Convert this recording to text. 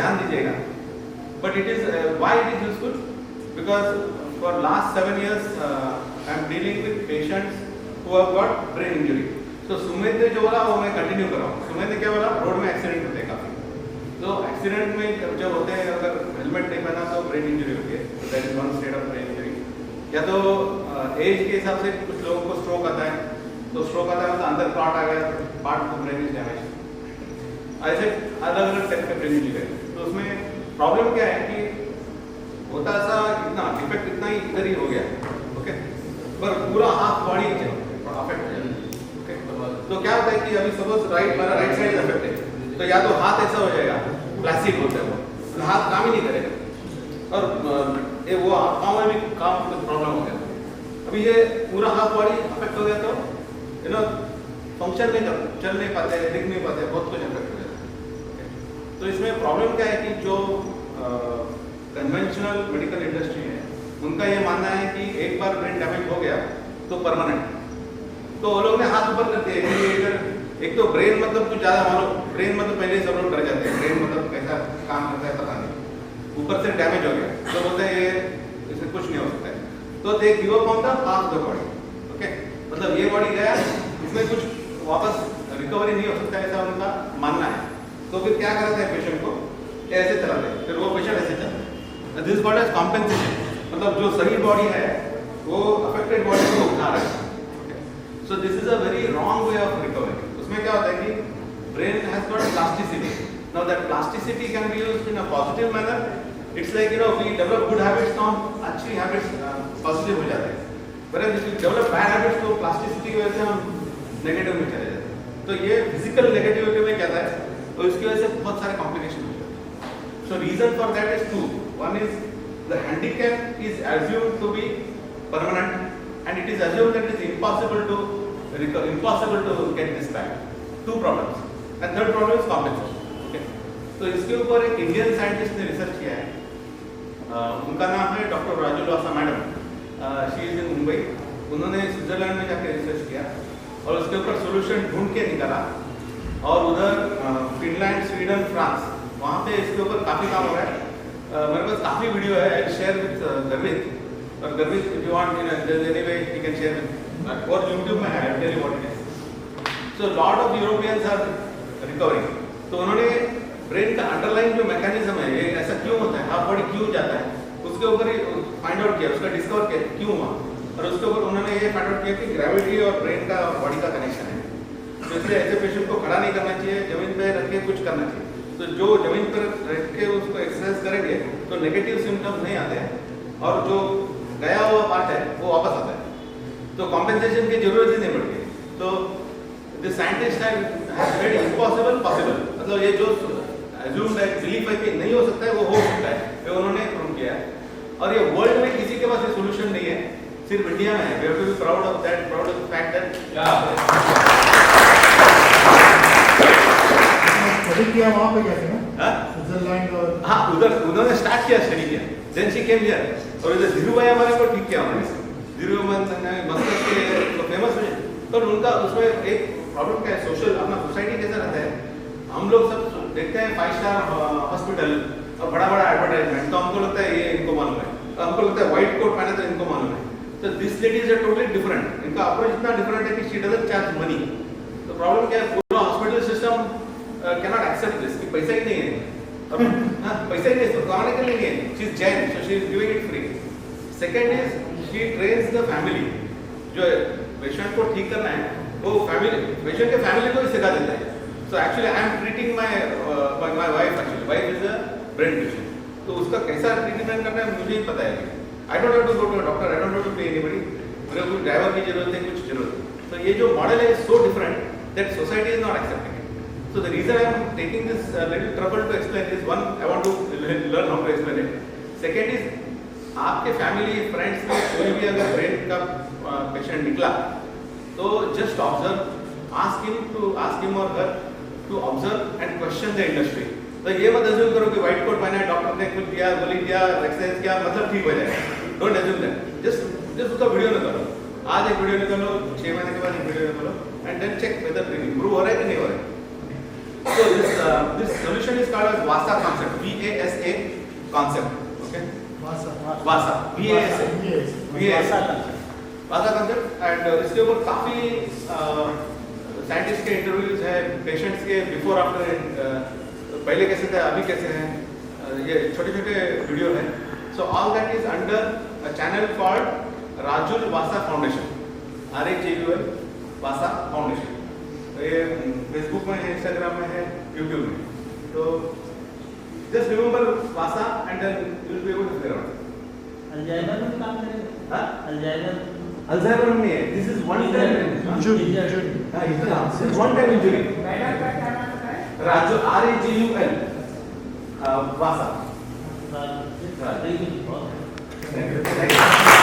ध्यान दीजिएगा. But it is why it is useful? Because for last 7 years I am dealing with patients who have got brain injury. So Sumit ने जो बोला वो मैं continue कर रहा हूँ. सुमित ने क्या बोला, रोड में एक्सीडेंट होते हैं काफ़ी. तो एक्सीडेंट में जब होते हैं अगर हेलमेट नहीं पहना तो ब्रेन इंजरी होती है. That is one state of brain injury. या तो एज के हिसाब से कुछ लोगों को स्ट्रोक आता है. तो स्ट्रोक आता है तो अंदर क्लॉट आ गया, part of brain is damage. ऐसे अलग अलग टाइप के ब्रेन इंजरी है. तो उसमें प्रॉब्लम क्या है कि होता ऐसा इतना डिफेक्ट इतना ही इधर ही हो गया. ओके, पर पूरा हाथ बॉडी अफेक्ट हो जाता है. ओके, तो क्या होता है कि अभी सपोज मेरा राइट साइड अफेक्ट है, तो या तो हाथ ऐसा हो जाएगा, प्लास्टिक होता है वो, तो हाथ काम ही नहीं करेगा. और ये वो पाँव में भी काम कुछ प्रॉब्लम हो गया. अभी ये पूरा हाथ बॉडी अफेक्ट हो गया तो यू नो फंक्शन नहीं कर, चल नहीं पाते, दिख नहीं पाते, बहुत कुछ अफेक्ट हो जाता है. तो इसमें प्रॉब्लम क्या है कि जो कन्वेंशनल मेडिकल इंडस्ट्री है उनका ये मानना है कि एक बार ब्रेन डैमेज हो गया तो परमानेंट. तो वो लोग ने हाथ ऊपर करते हैं कि इधर एक तो ब्रेन मतलब कुछ ज़्यादा मानो, ब्रेन मतलब पहले सब लोग डर जाते हैं, ब्रेन मतलब कैसा काम करता है पता नहीं, ऊपर से डैमेज हो गया तो बोलते हैं ये इसमें कुछ नहीं हो सकता है. तो they give up on the half the body. Okay, मतलब ये बॉडी गया, इसमें कुछ वापस रिकवरी नहीं हो सकता, ऐसा उनका मानना है. तो फिर क्या करते हैं, पेशेंट को ऐसे चलाते हैं, फिर वो पेशेंट ऐसे चलता है. This called as compensation. मतलब जो सही बॉडी है वो अफेक्टेड बॉडी को उठा रहा है. So this is a very wrong way of recovery. उसमें क्या होता है कि brain has got plasticity. Now that plasticity can be used in a positive manner. It's like you know we develop good habits तो हम अच्छी habits positive हो जाते हैं. पर if we develop bad habits तो प्लास्टिसिटी की वजह से हम नेगेटिव में चले जाते हैं. तो ये फिजिकल नेगेटिविटी में क्या है, तो इसकी वजह से बहुत सारे कॉम्प्लिकेशन हो जाते हैं. So reason for that is two. One is the handicap is assumed to be permanent and it is assumed that it is impossible to get this back. Two problems. And third problem is compensation. Okay. तो इसके ऊपर एक Indian scientist ने research किया है. उनका नाम है doctor Raju Losar madam. She is in Mumbai. उन्होंने स्विट्जरलैंड में जाकर रिसर्च किया और उसके ऊपर सोल्यूशन ढूंढ के निकाला. और उधर फिनलैंड, स्वीडन, फ्रांस, वहाँ पे इसके ऊपर काफ़ी काम हो रहा है. मेरे पास काफ़ी वीडियो है, आई शेयर विद गर्वित. और Garvit if you want anyway you can share with, और यूट्यूब में है, I tell you what it is. So lot of Europeans are recovering. तो उन्होंने ब्रेन का अंडरलाइन जो मैकेनिज्म है, ये ऐसा क्यों होता है, हाफ बॉडी क्यों जाता है, उसके ऊपर ही फाइंड आउट किया, उसका डिस्कवर किया क्यों हुआ. और उसके ऊपर उन्होंने ये फाइंड आउट किया कि ग्रेविटी और ब्रेन का बॉडी का कनेक्शन है. तो इसलिए ऐसे पेशेंट को खड़ा नहीं करना चाहिए, जमीन पे रख के कुछ करना चाहिए. तो जो जमीन पर रख के उसको एक्सरसाइज करेंगे तो नेगेटिव सिम्टम्स नहीं आते हैं और जो गया हुआ पार्ट है वो वापस आता है. तो कॉम्पेंसेशन की जरूरत ही नहीं पड़ती. तो the scientist have made impossible possible. मतलब ये जो अज्यूम्ड है, बिलीफ है कि नहीं हो सकता है, वो हो सकता है, ये उन्होंने प्रूव किया है. और ये वर्ल्ड में किसी के पास ये सोल्यूशन नहीं है, सिर्फ इंडिया में है. We have to be proud of that, proud of the fact that किया वहाँ पे कैसे ना स्विट्जरलैंड और हाँ उधर उन्होंने स्टार्ट किया, स्टडी किया. Then she came here. और इधर धीरू भाई हमारे को ठीक किया उन्होंने. धीरू मस्कत के तो फेमस हुए. तो उनका उसमें एक प्रॉब्लम क्या है, सोशल अपना सोसाइटी कैसा रहता है. हम लोग सब देखते हैं 5 स्टार हॉस्पिटल और बड़ा बड़ा एडवर्टाइजमेंट, तो हमको लगता है ये इनको मालूम है. तो हमको लगता है व्हाइट कोट पहने तो इनको मालूम है. तो this lady is totally different. इनका अप्रोच इतना डिफरेंट है कि शी डजंट चार्ज मनी. तो प्रॉब्लम क्या है, पूरा hospital system cannot accept this कि पैसा ही नहीं है. अब पैसा ही नहीं है, कमाने के लिए नहीं है. She is Jain, so she is giving it free. Second is she trains the family. जो पेशेंट को ठीक करना है वो फैमिली, पेशेंट के फैमिली को ही सिखा देता है. So actually I am treating my wife. Actually wife is a brain patient. तो उसका कैसा ट्रीटमेंट करना है मुझे ही पता है. I don't have to go to a doctor, I don't have to pay anybody. मेरे को ड्राइवर की जरूरत है, कुछ जरूरत है. तो ये जो मॉडल है so different that society is not accepting. So the reason I am taking this little trouble to explain is, one, I want to learn how to explain it. Second is, आपके family friends में कोई भी अगर brain का patient निकला तो just observe, ask him or her to observe and question the industry. तो ये मत अज्यूम करो कि व्हाइट कोट पहना है, डॉक्टर ने कुछ दिया, गोली दिया, एक्सरसाइज किया, मतलब ठीक हो जाएगा. Don't assume that. जस्ट उसका वीडियो निकालो. आज एक वीडियो निकालो, 6 महीने के बाद एक वीडियो निकालो and then check whether improve हो रहा है कि नहीं हो रहा है. So this solution is called as VASA concept. VASA concept. Okay. Vasa Vasa VASA Vasa Vasa concept and इसके ऊपर काफी साइंटिस्ट के इंटरव्यूज है, पेशेंट्स के बिफोर आफ्टर, पहले कैसे थे अभी कैसे हैं, ये छोटे छोटे वीडियो हैं. So all that is under a channel called Rajul Vasa foundation, RAJUL Vasa foundation. तो ये फेसबुक में है, इंस्टाग्राम में है, यूट्यूब में. तो just remember VASA and then you will be able to figure out. Alzheimer में काम करेंगे. हाँ, अल्जाइमर अल्जाइमर में है. This is one time injury हाँ, this is one time injury. Raju RAJUL VASA. Raju Thank you.